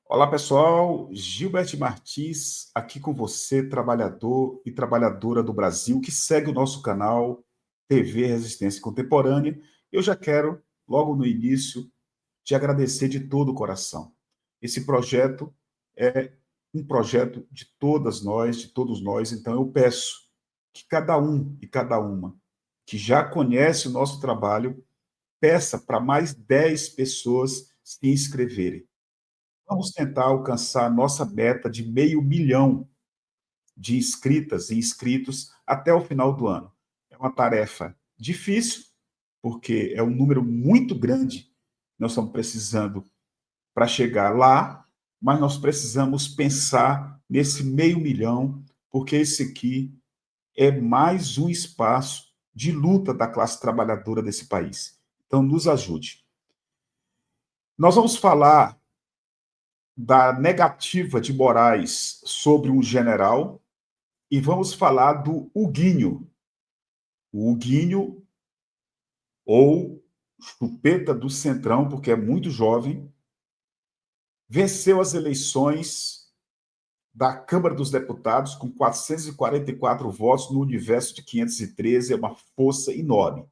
Olá, pessoal. Gilberto Martins, aqui com você, trabalhador e trabalhadora do Brasil, que segue o nosso canal TV Resistência Contemporânea. Eu já quero, logo no início, te agradecer de todo o coração. Esse projeto é um projeto de todos nós, então eu peço que cada um e cada uma que já conhece o nosso trabalho, peça para mais 10 pessoas se inscreverem. Vamos tentar alcançar nossa meta de 500.000 de inscritas e inscritos até o final do ano. É uma tarefa difícil, porque é um número muito grande que nós estamos precisando para chegar lá, mas nós precisamos pensar nesse 500.000, porque esse aqui é mais um espaço de luta da classe trabalhadora desse país. Então, nos ajude. Nós vamos falar da negativa de Moraes sobre um general e vamos falar do Huguinho. O Huguinho, ou Chupeta do Centrão, porque é muito jovem, venceu as eleições da Câmara dos Deputados com 444 votos no universo de 513, é uma força enorme.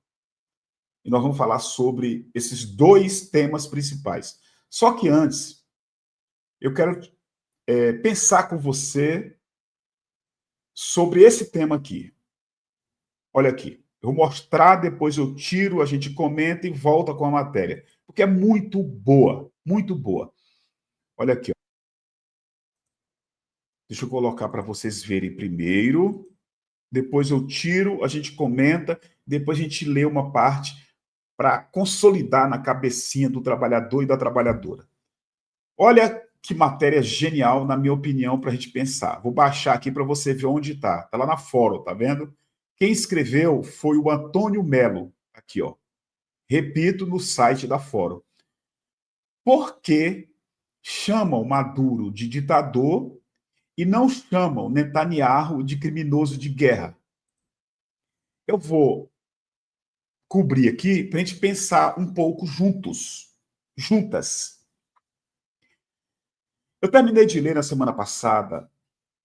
E nós vamos falar sobre esses dois temas principais. Só que antes, eu quero pensar com você sobre esse tema aqui. Olha aqui, eu vou mostrar, depois eu tiro, a gente comenta e volta com a matéria, porque é muito boa, muito boa. Olha aqui, ó. Deixa eu colocar para vocês verem primeiro, depois eu tiro, a gente comenta, depois a gente lê uma parte para consolidar na cabecinha do trabalhador e da trabalhadora. Olha que matéria genial, na minha opinião, para a gente pensar. Vou baixar aqui para você ver onde está. Está lá na Fórum, tá vendo? Quem escreveu foi o Antônio Melo, aqui, ó. Repito, no site da Fórum. Por que chamam Maduro de ditador e não chamam Netanyahu de criminoso de guerra? Eu vou cobrir aqui para a gente pensar um pouco juntas. Eu terminei de ler na semana passada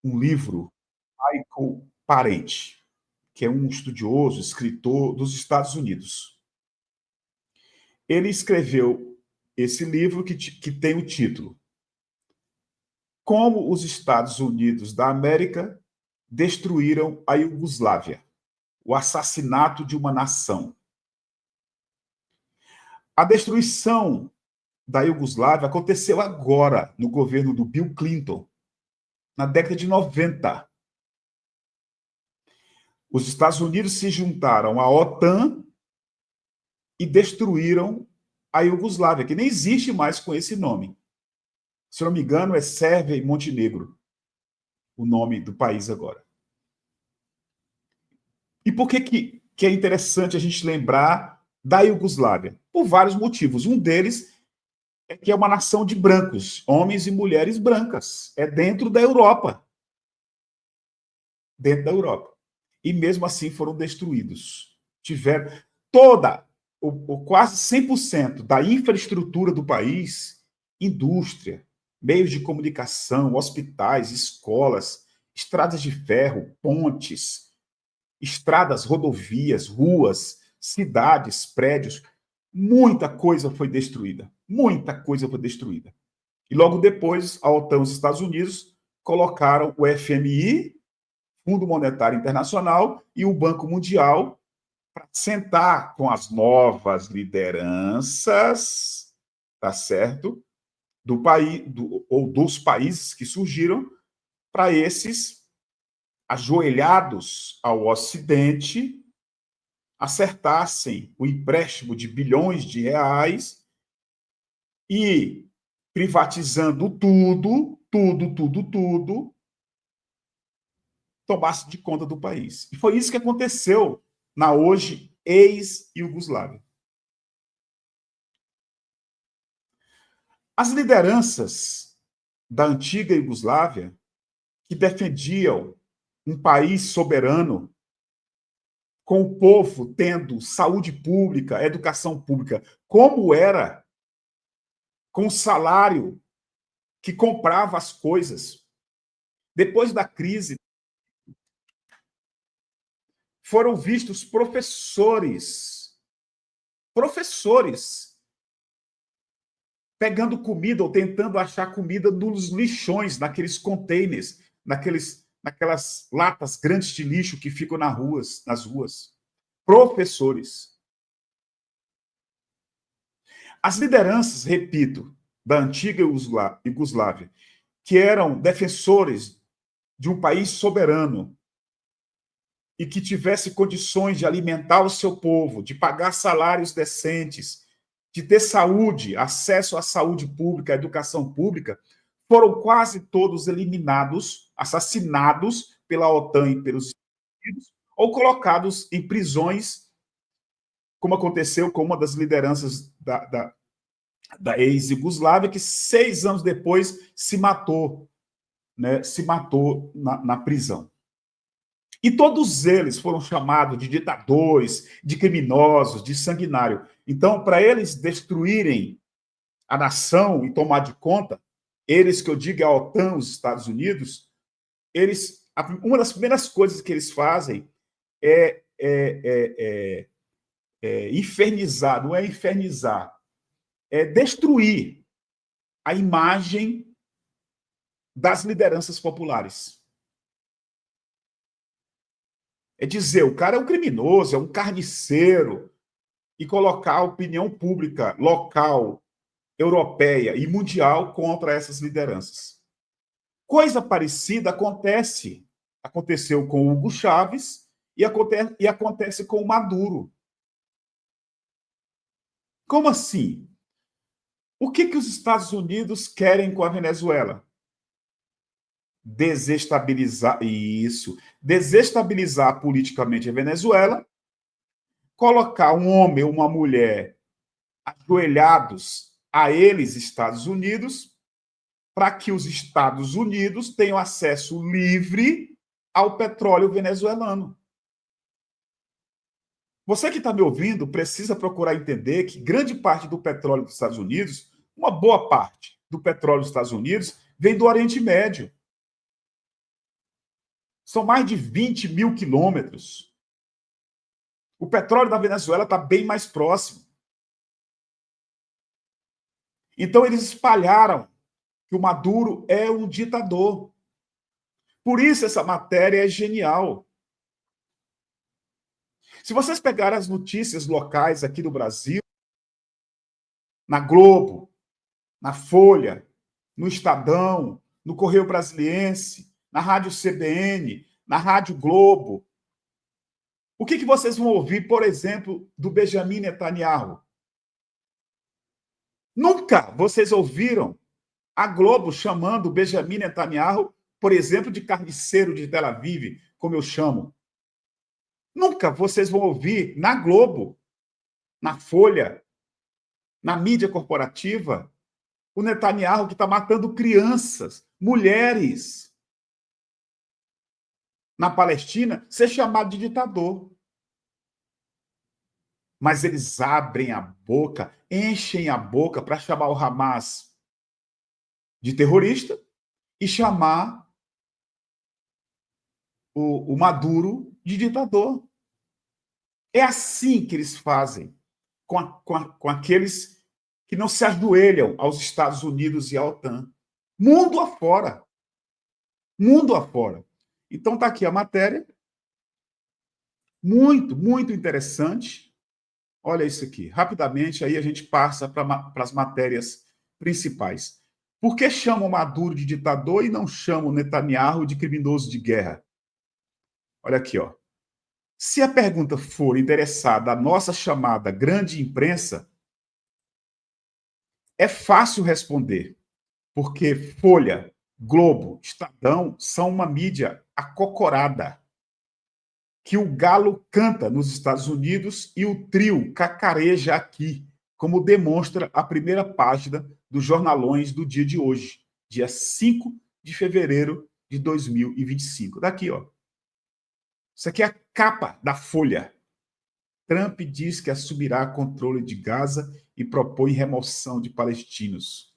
um livro, Michael Parente, que é um estudioso, escritor dos Estados Unidos. Ele escreveu esse livro que tem o título Como os Estados Unidos da América destruíram a Iugoslávia, o assassinato de uma nação. A destruição da Iugoslávia aconteceu agora, no governo do Bill Clinton, na década de 90. Os Estados Unidos se juntaram à OTAN e destruíram a Iugoslávia, que nem existe mais com esse nome. Se não me engano, é Sérvia e Montenegro, o nome do país agora. E por que é interessante a gente lembrar da Iugoslávia? Por vários motivos. Um deles é que é uma nação de brancos, homens e mulheres brancas. É dentro da Europa. Dentro da Europa. E mesmo assim foram destruídos. Tiveram quase 100% da infraestrutura do país, indústria, meios de comunicação, hospitais, escolas, estradas de ferro, pontes, estradas, rodovias, ruas, cidades, prédios, muita coisa foi destruída. Muita coisa foi destruída. E logo depois, a OTAN e os Estados Unidos colocaram o FMI, Fundo Monetário Internacional, e o Banco Mundial para sentar com as novas lideranças, tá certo? Do país, ou dos países que surgiram, para esses ajoelhados ao Ocidente acertassem o empréstimo de bilhões de reais e, privatizando tudo, tomasse de conta do país. E foi isso que aconteceu na hoje ex-Iugoslávia. As lideranças da antiga Iugoslávia, que defendiam um país soberano, com o povo tendo saúde pública, educação pública, como era, com salário que comprava as coisas. Depois da crise, foram vistos professores, pegando comida ou tentando achar comida nos lixões, naqueles containers, naquelas latas grandes de lixo que ficam nas ruas. Professores. As lideranças, repito, da antiga Iugoslávia, que eram defensores de um país soberano e que tivesse condições de alimentar o seu povo, de pagar salários decentes, de ter saúde, acesso à saúde pública, à educação pública, foram quase todos eliminados, assassinados pela OTAN e pelos Estados Unidos, ou colocados em prisões, como aconteceu com uma das lideranças da ex-Iugoslávia, que 6 anos depois se matou, né? Se matou na prisão. E todos eles foram chamados de ditadores, de criminosos, de sanguinário. Então, para eles destruírem a nação e tomar de conta, eles que eu digo é a OTAN, os Estados Unidos, uma das primeiras coisas que eles fazem é infernizar, não é infernizar, é destruir a imagem das lideranças populares. É dizer, o cara é um criminoso, é um carniceiro, e colocar a opinião pública local, europeia e mundial contra essas lideranças. Coisa parecida aconteceu com o Hugo Chávez e acontece com o Maduro. Como assim? O que os Estados Unidos querem com a Venezuela? Desestabilizar politicamente a Venezuela, colocar um homem ou uma mulher ajoelhados a eles, Estados Unidos, para que os Estados Unidos tenham acesso livre ao petróleo venezuelano. Você que está me ouvindo precisa procurar entender que grande parte do petróleo dos Estados Unidos, uma boa parte do petróleo dos Estados Unidos, vem do Oriente Médio. São mais de 20 mil quilômetros. O petróleo da Venezuela está bem mais próximo. Então, eles espalharam que o Maduro é um ditador. Por isso, essa matéria é genial. Se vocês pegarem as notícias locais aqui do Brasil, na Globo, na Folha, no Estadão, no Correio Brasiliense, na Rádio CBN, na Rádio Globo, o que vocês vão ouvir, por exemplo, do Benjamin Netanyahu? Nunca vocês ouviram a Globo chamando o Benjamin Netanyahu, por exemplo, de carniceiro de Tel Aviv, como eu chamo. Nunca vocês vão ouvir na Globo, na Folha, na mídia corporativa, o Netanyahu que está matando crianças, mulheres, na Palestina, ser chamado de ditador. Mas eles abrem a boca, enchem a boca para chamar o Hamas de terrorista e chamar o Maduro de ditador. É assim que eles fazem com aqueles que não se ajoelham aos Estados Unidos e à OTAN. Mundo afora. Mundo afora. Então está aqui a matéria. Muito, muito interessante. Olha isso aqui. Rapidamente, aí a gente passa para as matérias principais. Por que chamam Maduro de ditador e não chamam Netanyahu de criminoso de guerra? Olha aqui, ó. Se a pergunta for interessada à nossa chamada grande imprensa, é fácil responder, porque Folha, Globo, Estadão são uma mídia acocorada, que o galo canta nos Estados Unidos e o trio cacareja aqui, como demonstra a primeira página dos jornalões do dia de hoje, dia 5 de fevereiro de 2025. Daqui, ó. Isso aqui é a capa da Folha. Trump diz que assumirá controle de Gaza e propõe remoção de palestinos.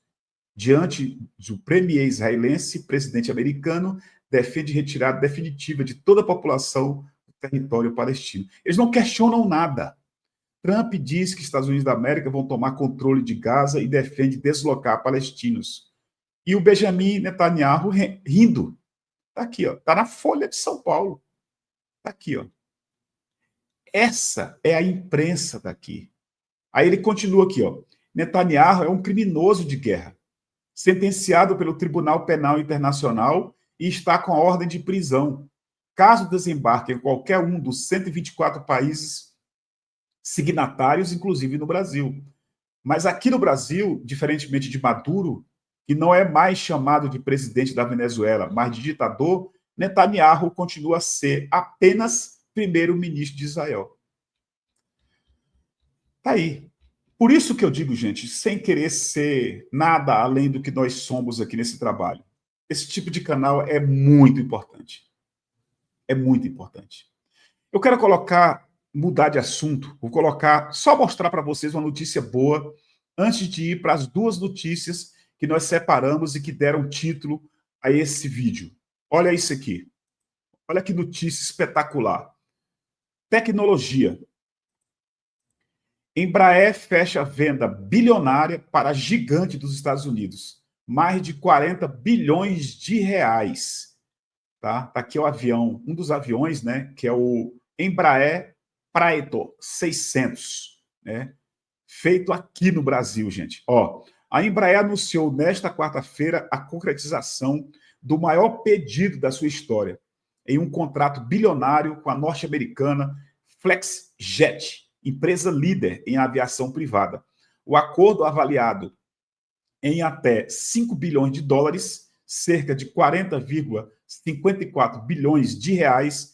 diante do premier israelense, presidente americano, defende retirada definitiva de toda a população do território palestino. Eles não questionam nada. Trump diz que os Estados Unidos da América vão tomar controle de Gaza e defende deslocar palestinos. E o Benjamin Netanyahu rindo. Está aqui, ó. Está na Folha de São Paulo. Está aqui, ó. Essa é a imprensa daqui. Aí ele continua aqui, ó. Netanyahu é um criminoso de guerra, sentenciado pelo Tribunal Penal Internacional e está com a ordem de prisão, caso desembarque em qualquer um dos 124 países signatários, inclusive no Brasil. Mas aqui no Brasil, diferentemente de Maduro, que não é mais chamado de presidente da Venezuela, mas de ditador, Netanyahu continua a ser apenas primeiro-ministro de Israel. Tá aí. Por isso que eu digo, gente, sem querer ser nada além do que nós somos aqui nesse trabalho, esse tipo de canal é muito importante. É muito importante. Eu quero mudar de assunto, vou só mostrar para vocês uma notícia boa, antes de ir para as duas notícias que nós separamos e que deram título a esse vídeo. Olha isso aqui. Olha que notícia espetacular. Tecnologia. Embraer fecha venda bilionária para a gigante dos Estados Unidos. Mais de 40 bilhões de reais. Tá aqui o avião, um dos aviões, né, que é o Embraer Praetor 600, né? Feito aqui no Brasil, gente. Ó, a Embraer anunciou nesta quarta-feira a concretização do maior pedido da sua história, em um contrato bilionário com a norte-americana Flexjet, empresa líder em aviação privada. O acordo, avaliado em até 5 bilhões de dólares, cerca de 40,54 bilhões de reais,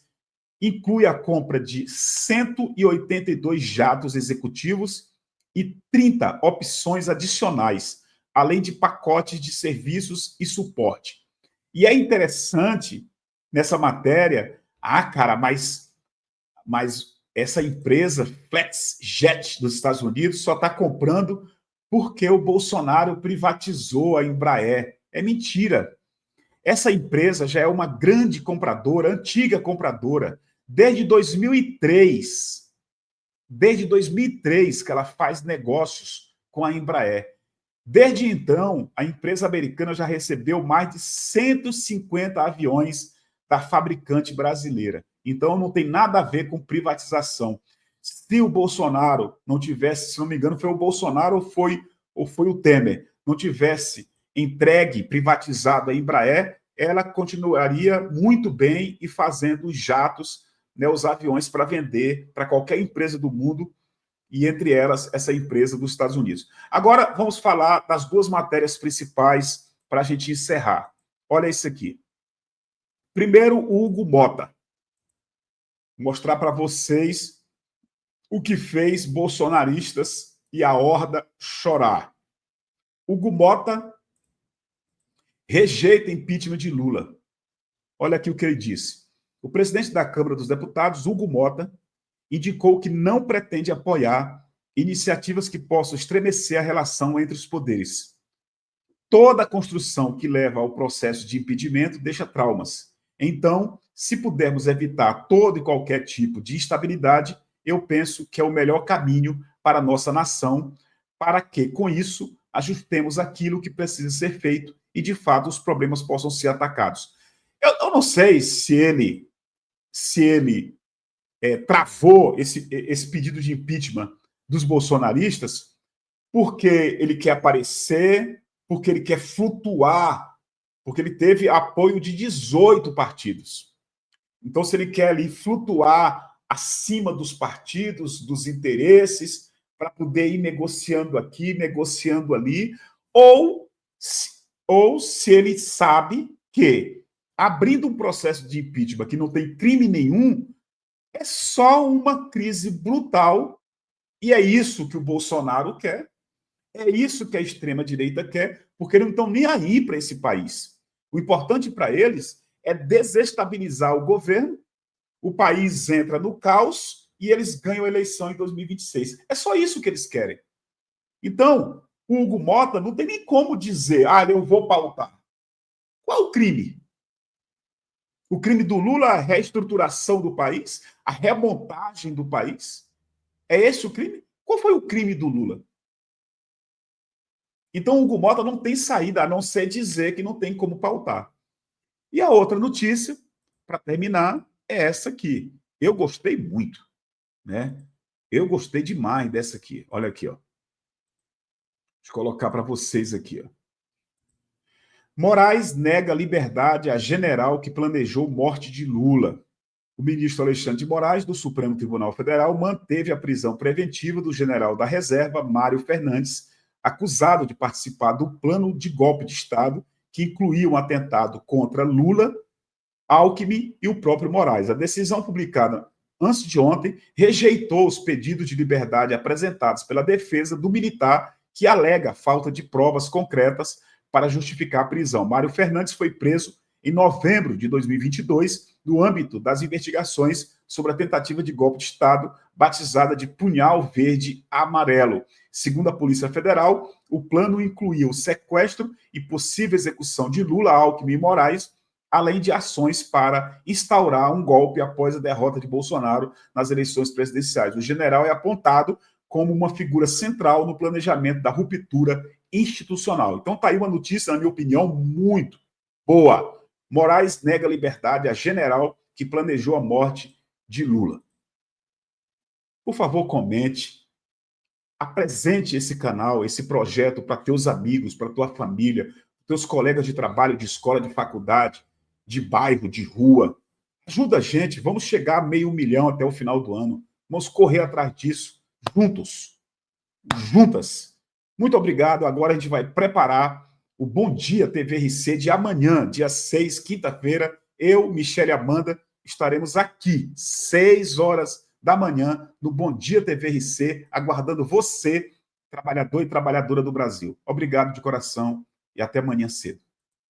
inclui a compra de 182 jatos executivos e 30 opções adicionais, além de pacotes de serviços e suporte. E é interessante nessa matéria, cara, mas essa empresa Flexjet dos Estados Unidos só está comprando porque o Bolsonaro privatizou a Embraer. É mentira. Essa empresa já é uma grande compradora, antiga compradora, desde 2003. Desde 2003 que ela faz negócios com a Embraer. Desde então, a empresa americana já recebeu mais de 150 aviões da fabricante brasileira. Então, não tem nada a ver com privatização. Se o Bolsonaro não tivesse, se não me engano, foi o Bolsonaro ou foi o Temer, não tivesse entregue, privatizado a Embraer, ela continuaria muito bem e fazendo os jatos, né, os aviões para vender para qualquer empresa do mundo, e entre elas essa empresa dos Estados Unidos. Agora vamos falar das duas matérias principais para a gente encerrar. Olha isso aqui. Primeiro, o Hugo Mota. Vou mostrar para vocês o que fez bolsonaristas e a horda chorar. Hugo Mota rejeita impeachment de Lula. Olha aqui o que ele disse. O presidente da Câmara dos Deputados, Hugo Mota, indicou que não pretende apoiar iniciativas que possam estremecer a relação entre os poderes. Toda construção que leva ao processo de impedimento deixa traumas. Então, se pudermos evitar todo e qualquer tipo de instabilidade, eu penso que é o melhor caminho para a nossa nação, para que, com isso, ajustemos aquilo que precisa ser feito e, de fato, os problemas possam ser atacados. Eu não sei se ele travou esse pedido de impeachment dos bolsonaristas porque ele quer aparecer, porque ele quer flutuar, porque ele teve apoio de 18 partidos. Então, se ele quer ali flutuar acima dos partidos, dos interesses, para poder ir negociando aqui, negociando ali, ou se ele sabe que, abrindo um processo de impeachment que não tem crime nenhum, é só uma crise brutal, e é isso que o Bolsonaro quer, é isso que a extrema-direita quer, porque eles não estão nem aí para esse país. O importante para eles é desestabilizar o governo, o país entra no caos e eles ganham a eleição em 2026. É só isso que eles querem. Então, O Hugo Mota não tem nem como dizer, eu vou pautar. Qual o crime? O crime do Lula, a reestruturação do país, a remontagem do país? É esse o crime? Qual foi o crime do Lula? Então, o Hugo Mota não tem saída, a não ser dizer que não tem como pautar. E a outra notícia, para terminar, é essa aqui. Eu gostei muito, né? Eu gostei demais dessa aqui. Olha aqui, ó. Deixa eu colocar para vocês aqui, ó. Moraes nega liberdade a general que planejou morte de Lula. O ministro Alexandre de Moraes, do Supremo Tribunal Federal, manteve a prisão preventiva do general da reserva, Mário Fernandes, acusado de participar do plano de golpe de Estado que incluía um atentado contra Lula, Alckmin e o próprio Moraes. A decisão publicada antes de ontem rejeitou os pedidos de liberdade apresentados pela defesa do militar, que alega falta de provas concretas para justificar a prisão. Mário Fernandes foi preso em novembro de 2022, no âmbito das investigações sobre a tentativa de golpe de Estado, batizada de Punhal Verde Amarelo. Segundo a Polícia Federal, o plano incluía o sequestro e possível execução de Lula, Alckmin e Moraes, além de ações para instaurar um golpe após a derrota de Bolsonaro nas eleições presidenciais. O general é apontado como uma figura central no planejamento da ruptura institucional. Então está aí uma notícia, na minha opinião, muito boa. Moraes nega liberdade a general que planejou a morte de Lula. Por favor, comente, apresente esse canal, esse projeto para teus amigos, para tua família, teus colegas de trabalho, de escola, de faculdade, de bairro, de rua. Ajuda a gente, vamos chegar a 500 mil até o final do ano. Vamos correr atrás disso, juntos, juntas. Muito obrigado. Agora a gente vai preparar o Bom Dia TVRC de amanhã, dia 6, quinta-feira. Eu, Michele e Amanda, estaremos aqui, 6 horas da manhã, no Bom Dia TVRC, aguardando você, trabalhador e trabalhadora do Brasil. Obrigado de coração e até amanhã cedo.